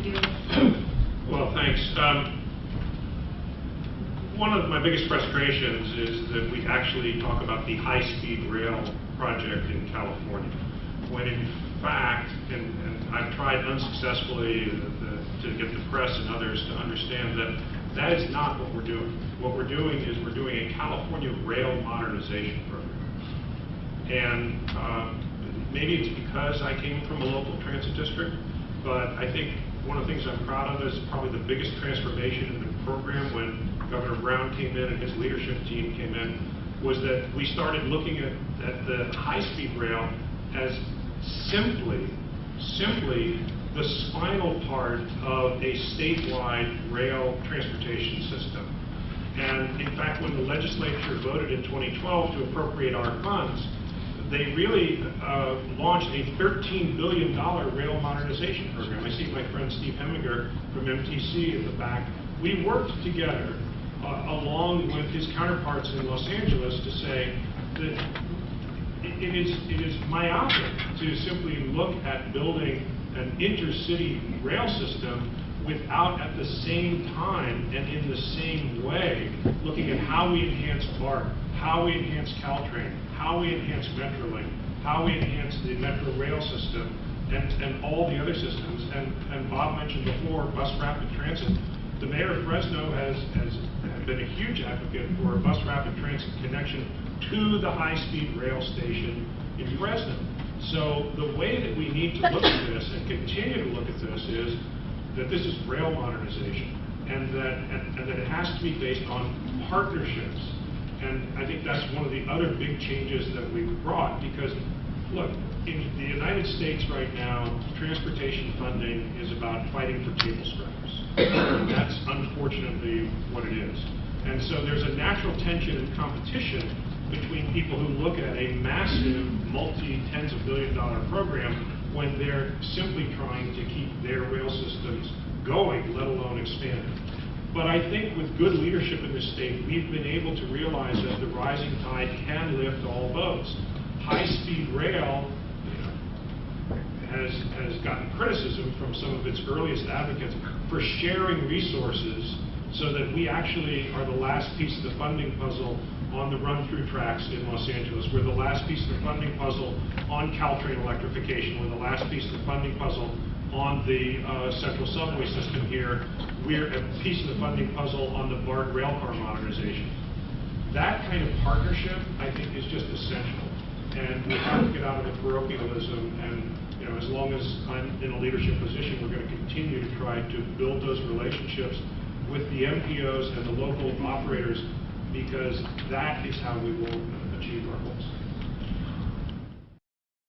to do. Well, thanks. One of my biggest frustrations is that we actually talk about the high-speed rail project in California, when in fact, and I've tried unsuccessfully to get the press and others to understand that that is not what we're doing. What we're doing is we're doing a California Rail Modernization program. And maybe it's because I came from a local transit district, but I think one of the things I'm proud of is probably the biggest transformation in the program when Governor Brown came in and his leadership team came in, was that we started looking at the high-speed rail as simply the spinal part of a statewide rail transportation system. And in fact, when the legislature voted in 2012 to appropriate our funds, they really launched a $13 billion rail modernization program. I see my friend Steve Heminger from MTC in the back. We worked together along with his counterparts in Los Angeles to say that it is myopic to simply look at building an intercity rail system without at the same time and in the same way looking at how we enhance BART, how we enhance Caltrain, how we enhance Metrolink, how we enhance the Metro rail system, and all the other systems. And Bob mentioned before, bus rapid transit. The mayor of Fresno has been a huge advocate for a bus rapid transit connection to the high-speed rail station in Fresno. So the way that we need to look at this and continue to look at this is that this is rail modernization, and that it has to be based on partnerships. And I think that's one of the other big changes that we've brought, because look, in the United States right now, transportation funding is about fighting for table scraps. And that's unfortunately what it is. And so there's a natural tension and competition between people who look at a massive multi-tens of billion-dollar program when they're simply trying to keep their rail systems going, let alone expanding. But I think with good leadership in this state, we've been able to realize that the rising tide can lift all boats. High-speed rail has gotten criticism from some of its earliest advocates for sharing resources so that we actually are the last piece of the funding puzzle on the run-through tracks in Los Angeles. We're the last piece of the funding puzzle on Caltrain electrification. We're the last piece of the funding puzzle on the central subway system here. We're a piece of the funding puzzle on the BART railcar modernization. That kind of partnership, I think, is just essential. And we have to get out of the parochialism, and as long as I'm in a leadership position, we're going to continue to try to build those relationships with the MPOs and the local operators, because that is how we will achieve our goals.